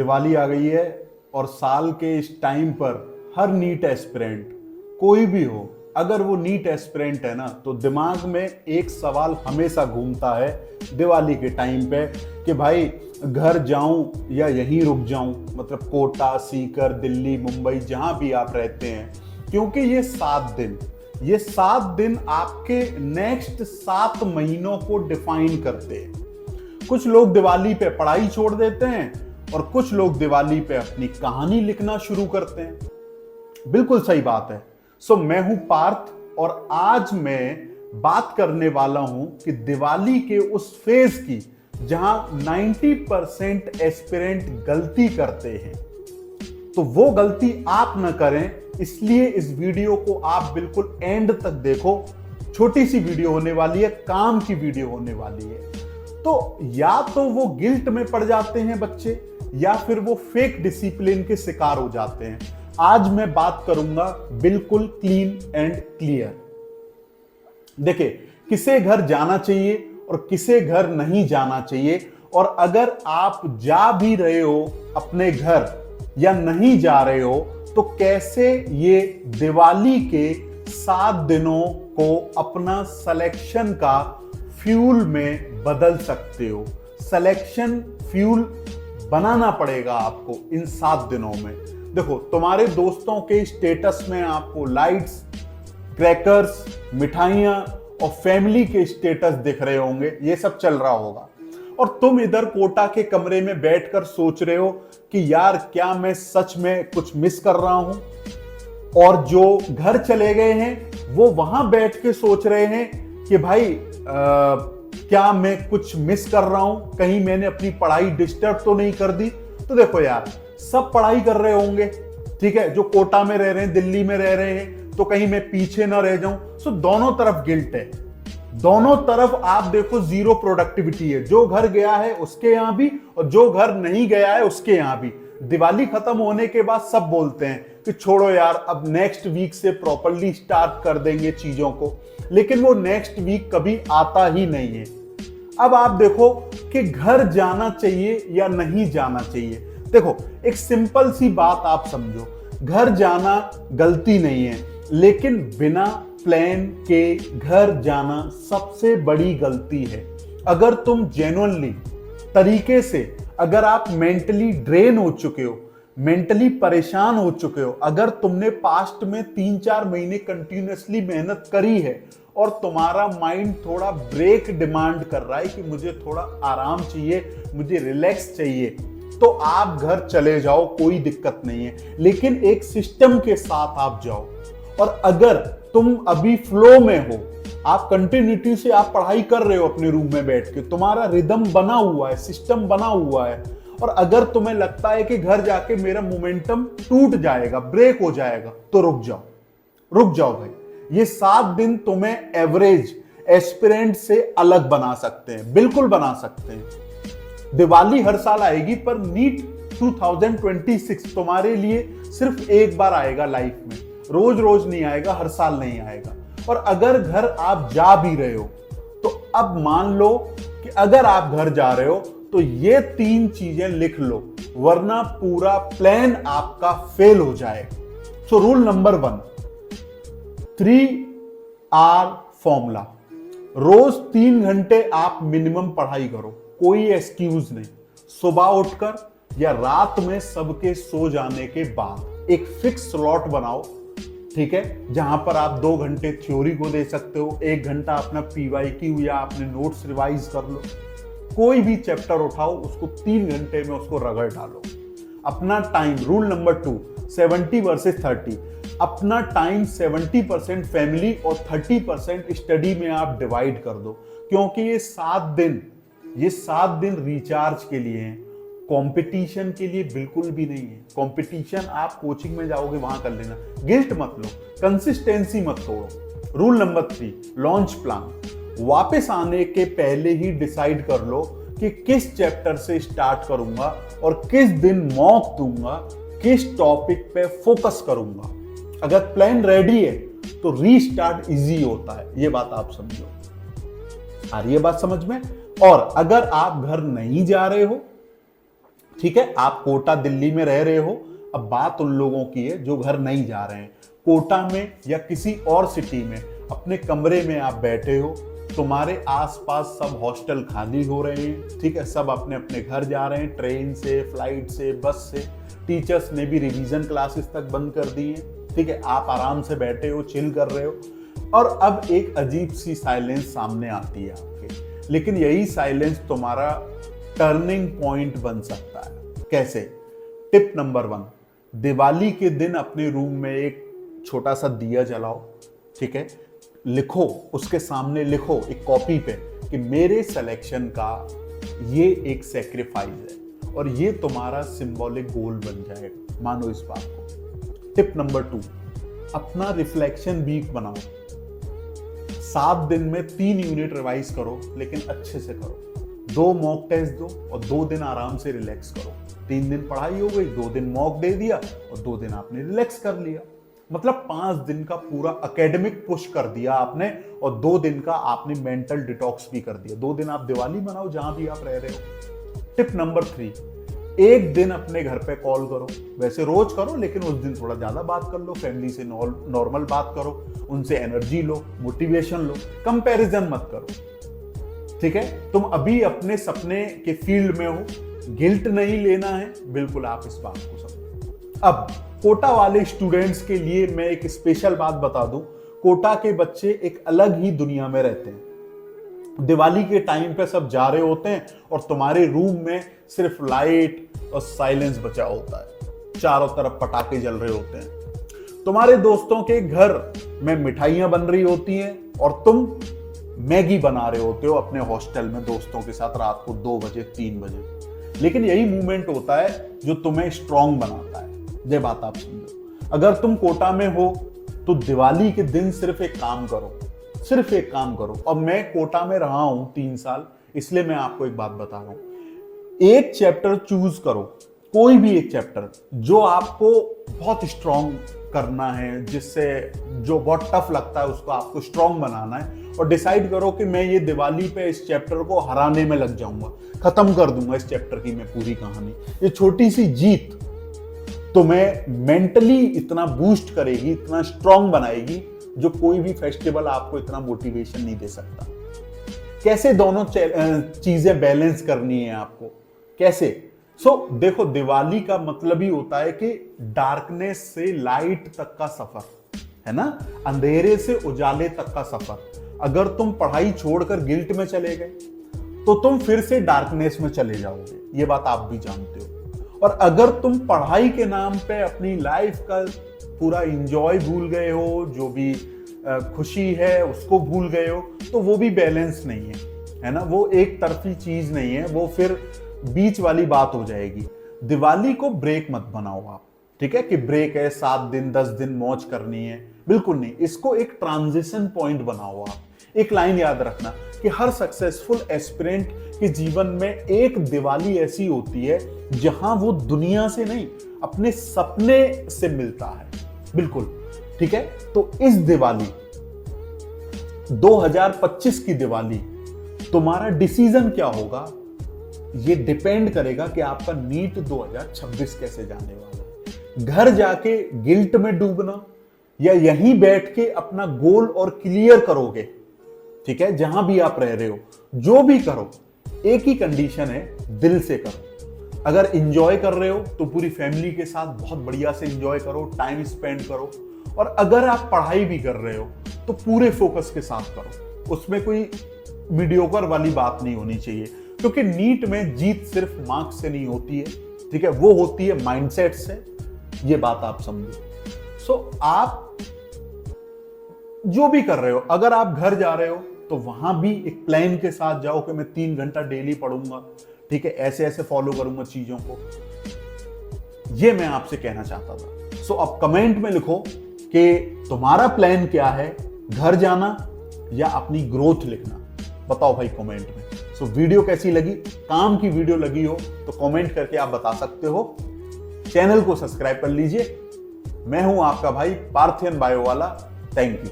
दिवाली आ गई है और साल के इस टाइम पर हर नीट एस्पिरेंट कोई भी हो, अगर वो नीट एस्पिरेंट है ना, तो दिमाग में एक सवाल हमेशा घूमता है दिवाली के टाइम पे कि भाई घर जाऊं या यहीं रुक जाऊं। मतलब कोटा, सीकर, दिल्ली, मुंबई, जहां भी आप रहते हैं, क्योंकि ये 7 दिन आपके नेक्स्ट 7 महीनों को डिफाइन करते हैं। कुछ लोग दिवाली पे पढ़ाई छोड़ देते हैं और कुछ लोग दिवाली पे अपनी कहानी लिखना शुरू करते हैं। बिल्कुल सही बात है। सो मैं हूं पार्थ और आज मैं बात करने वाला हूं कि दिवाली के उस फेज की जहां 90% एस्पिरेंट गलती करते हैं, तो वो गलती आप ना करें, इसलिए इस वीडियो को आप बिल्कुल एंड तक देखो। छोटी सी वीडियो होने वाली है, काम की वीडियो होने वाली है। तो या तो वो गिल्ट में पड़ जाते हैं बच्चे, या फिर वो फेक डिसिप्लिन के शिकार हो जाते हैं। आज मैं बात करूंगा बिल्कुल क्लीन एंड क्लियर। देखिए, किसे घर जाना चाहिए और किसे घर नहीं जाना चाहिए, और अगर आप जा भी रहे हो अपने घर या नहीं जा रहे हो, तो कैसे ये दिवाली के 7 दिनों को अपना सिलेक्शन का फ्यूल में बदल सकते हो। सिलेक्शन फ्यूल बनाना पड़ेगा आपको इन 7 दिनों में। देखो, तुम्हारे दोस्तों के स्टेटस में आपको लाइट्स, क्रैकर्स, मिठाइयां और फैमिली के स्टेटस दिख रहे होंगे, ये सब चल रहा होगा, और तुम इधर कोटा के कमरे में बैठकर सोच रहे हो कि यार क्या मैं सच में कुछ मिस कर रहा हूं। और जो घर चले गए हैं वो वहां बैठ के सोच रहे हैं कि भाई क्या मैं कुछ मिस कर रहा हूं, कहीं मैंने अपनी पढ़ाई डिस्टर्ब तो नहीं कर दी। तो देखो यार, सब पढ़ाई कर रहे होंगे, ठीक है, जो कोटा में रह रहे हैं, दिल्ली में रह रहे हैं, तो कहीं मैं पीछे ना रह जाऊं। सो दोनों तरफ गिल्ट है, दोनों तरफ आप देखो जीरो प्रोडक्टिविटी है। जो घर गया है उसके यहां भी, और जो घर नहीं गया है उसके यहां भी। दिवाली खत्म होने के बाद सब बोलते हैं कि छोड़ो यार, अब नेक्स्ट वीक से प्रॉपर्ली स्टार्ट कर देंगे चीजों को, लेकिन वो नेक्स्ट वीक कभी आता ही नहीं है। अब आप देखो कि घर जाना चाहिए या नहीं जाना चाहिए। देखो, एक सिंपल सी बात आप समझो, घर जाना गलती नहीं है, लेकिन बिना प्लान के घर जाना सबसे बड़ी गलती है। अगर तुम जेन्युइनली तरीके से, अगर आप मेंटली ड्रेन हो चुके हो, मेंटली परेशान हो चुके हो, अगर तुमने पास्ट में 3-4 महीने कंटिन्यूअसली मेहनत करी है और तुम्हारा माइंड थोड़ा ब्रेक डिमांड कर रहा है कि मुझे थोड़ा आराम चाहिए, मुझे रिलैक्स चाहिए, तो आप घर चले जाओ, कोई दिक्कत नहीं है। लेकिन एक सिस्टम के साथ आप जाओ। और अगर तुम अभी फ्लो में हो, आप कंटिन्यूटी से आप पढ़ाई कर रहे हो अपने रूम में बैठ के, तुम्हारा रिदम बना हुआ है, सिस्टम बना हुआ है, और अगर तुम्हें लगता है कि घर जाके मेरा मोमेंटम टूट जाएगा, ब्रेक हो जाएगा, तो रुक जाओ, रुक जाओ भाई। ये 7 दिन तुम्हें एवरेज एस्पिरेंट से अलग बना सकते हैं, बिल्कुल बना सकते हैं। दिवाली हर साल आएगी, पर नीट 2026 तुम्हारे लिए सिर्फ एक बार आएगा लाइफ में, रोज रोज नहीं आएगा, हर साल नहीं आएगा। और अगर घर आप जा भी रहे हो, तो अब मान लो कि अगर आप घर जा रहे हो तो ये 3 चीजें लिख लो, वरना पूरा प्लान आपका फेल हो जाएगा। So rule number 1, 3R formula. रोज 3 घंटे आप मिनिमम पढ़ाई करो, कोई एक्सक्यूज नहीं। सुबह उठकर या रात में सबके सो जाने के बाद एक फिक्स स्लॉट बनाओ, ठीक है, जहां पर आप 2 घंटे थ्योरी को दे सकते हो, 1 घंटा अपना PYQ या अपने नोट्स रिवाइज कर लो। कोई भी चैप्टर उठाओ, उसको 3 घंटे में उसको रगड़ डालो। अपना टाइम, रूल नंबर 2, 70 वर्सेस 30। अपना टाइम 70% फैमिली और 30% स्टडी में आप डिवाइड कर दो, क्योंकि ये 7 दिन रिचार्ज के लिए हैं, कंपटीशन के लिए बिल्कुल भी नहीं है। कंपटीशन आप कोचिंग में जाओगे वहां कर लेना, गिल्ट मत लो, कंसिस्टेंसी मत तोड़ो। Rule number 3, launch plan. वापस आने के पहले ही डिसाइड कर लो कि किस चैप्टर से स्टार्ट करूंगा और किस दिन मॉक दूंगा, किस टॉपिक पे फोकस करूंगा। अगर प्लान रेडी है तो रीस्टार्ट इजी होता है, ये बात आप समझो। आ रही है बात समझ में? और अगर आप घर नहीं जा रहे हो ठीक है, आप कोटा दिल्ली में रह रहे हो, अब बात उन लोगों की है जो घर नहीं जा रहे हैं। कोटा में या किसी और सिटी में अपने कमरे में आप बैठे हो, तुम्हारे आसपास सब हॉस्टल खाली हो रहे हैं, ठीक है, सब अपने अपने घर जा रहे हैं, ट्रेन से, फ्लाइट से, बस से, टीचर्स ने भी रिवीजन क्लासेस तक बंद कर दी हैं, ठीक है, आप आराम से बैठे हो, चिल कर रहे हो, और अब एक अजीब सी साइलेंस सामने आती है आपके। लेकिन यही साइलेंस तुम्हारा टर्निंग पॉइंट बन सकता है। कैसे? टिप नंबर 1, दिवाली के दिन अपने रूम में एक छोटा सा दिया जलाओ, ठीक है, लिखो, उसके सामने लिखो एक कॉपी पे कि मेरे सिलेक्शन का ये एक सैक्रिफाइस है, और ये तुम्हारा सिंबॉलिक गोल बन जाएगा, मानो इस बात को। टिप नंबर 2, अपना रिफ्लेक्शन वीक बनाओ। 7 दिन में 3 यूनिट रिवाइज करो, लेकिन अच्छे से करो। 2 मॉक टेस्ट दो और 2 दिन आराम से रिलैक्स करो। 3 दिन पढ़ाई हो गई, 2 दिन मॉक दे दिया और 2 दिन आपने रिलैक्स कर लिया। मतलब 5 दिन का पूरा एकेडमिक पुश कर दिया आपने, और 2 दिन का आपने मेंटल डिटॉक्स भी कर दिया। 2 दिन आप दिवाली मनाओ जहां भी आप रह रहे हो। टिप नंबर 3, एक दिन अपने घर पे कॉल करो, वैसे रोज करो लेकिन उस दिन थोड़ा ज्यादा बात कर लो, फैमिली से नॉर्मल बात करो, उनसे एनर्जी लो, मोटिवेशन लो, कंपैरिजन मत करो, ठीक है। तुम अभी अपने सपने के फील्ड में हो, गिल्ट नहीं लेना है, बिल्कुल आप इस बात को समझो। अब कोटा वाले स्टूडेंट्स के लिए मैं एक स्पेशल बात बता दूं, कोटा के बच्चे एक अलग ही दुनिया में रहते हैं। दिवाली के टाइम पे सब जा रहे होते हैं और तुम्हारे रूम में सिर्फ लाइट और साइलेंस बचा होता है, चारों तरफ पटाखे जल रहे होते हैं। तुम्हारे दोस्तों के घर में मिठाइयां बन रही होती हैं और तुम मैगी बना रहे होते हो अपने हॉस्टल में दोस्तों के साथ रात को 2 बजे 3 बजे। लेकिन यही मूवमेंट होता है जो तुम्हें स्ट्रांग बनाता है। ये बात आप समझो। अगर तुम कोटा में हो तो दिवाली के दिन सिर्फ एक काम करो, सिर्फ एक काम करो। अब मैं कोटा में रहा हूं 3 साल, इसलिए मैं आपको एक बात बता रहा हूं। एक चैप्टर चूज करो, कोई भी एक चैप्टर जो आपको बहुत स्ट्रांग करना है, जिससे जो बहुत टफ लगता है उसको आपको स्ट्रांग बनाना है, और डिसाइड करो कि मैं ये दिवाली पे इस चैप्टर को हराने में लग जाऊंगा, खत्म कर दूंगा इस चैप्टर की मैं पूरी कहानी। ये छोटी सी जीत तुम्हें मेंटली इतना बूस्ट करेगी, इतना स्ट्रांग बनाएगी, जो कोई भी फेस्टिवल आपको इतना मोटिवेशन नहीं दे सकता। कैसे दोनों चीजें बैलेंस करनी है आपको, कैसे? देखो, दिवाली का मतलब ही होता है कि डार्कनेस से लाइट तक का सफर, है ना, अंधेरे से उजाले तक का सफर। अगर तुम पढ़ाई छोड़कर गिल्ट में चले गए तो तुम फिर से डार्कनेस में चले जाओगे, ये बात आप भी जानते हो। और अगर तुम पढ़ाई के नाम पे अपनी लाइफ का पूरा इंजॉय भूल गए हो, जो भी खुशी है उसको भूल गए हो, तो वो भी बैलेंस नहीं है ना, वो एक तरफी चीज नहीं है, वो फिर बीच वाली बात हो जाएगी। दिवाली को ब्रेक मत बनाओ आप, ठीक है, कि ब्रेक है 7 दिन 10 दिन मौज करनी है, बिल्कुल नहीं। इसको एक ट्रांजिशन पॉइंट बनाओ आप। एक लाइन याद रखना कि हर सक्सेसफुल एस्पिरेंट के जीवन में एक दिवाली ऐसी होती है जहां वो दुनिया से नहीं, अपने सपने से मिलता है, बिल्कुल, ठीक है। तो इस दिवाली 2025 की दिवाली तुम्हारा डिसीजन क्या होगा, ये डिपेंड करेगा कि आपका नीट 2026 कैसे जाने वाला है। घर जाके गिल्ट में डूबना या यहीं बैठ के अपना गोल और क्लियर करोगे, ठीक है, जहां भी आप रह रहे हो, जो भी करो, एक ही कंडीशन है, दिल से करो। अगर इंजॉय कर रहे हो तो पूरी फैमिली के साथ बहुत बढ़िया से इंजॉय करो, टाइम स्पेंड करो। और अगर आप पढ़ाई भी कर रहे हो तो पूरे फोकस के साथ करो, उसमें कोई मीडियोकर वाली बात नहीं होनी चाहिए, क्योंकि नीट में जीत सिर्फ मार्क्स से नहीं होती है, ठीक है, वो होती है माइंडसेट से। ये बात आप समझो। आप जो भी कर रहे हो, अगर आप घर जा रहे हो तो वहां भी एक प्लान के साथ जाओ कि मैं 3 घंटा डेली पढ़ूंगा, ठीक है, ऐसे ऐसे फॉलो करूंगा चीजों को। ये मैं आपसे कहना चाहता था। अब कमेंट में लिखो कि तुम्हारा प्लान क्या है, घर जाना या अपनी ग्रोथ लिखना, बताओ भाई कमेंट में। वीडियो कैसी लगी, काम की वीडियो लगी हो तो कमेंट करके आप बता सकते हो। चैनल को सब्सक्राइब कर लीजिए। मैं हूं आपका भाई पार्थियन बायो वाला। Thank you.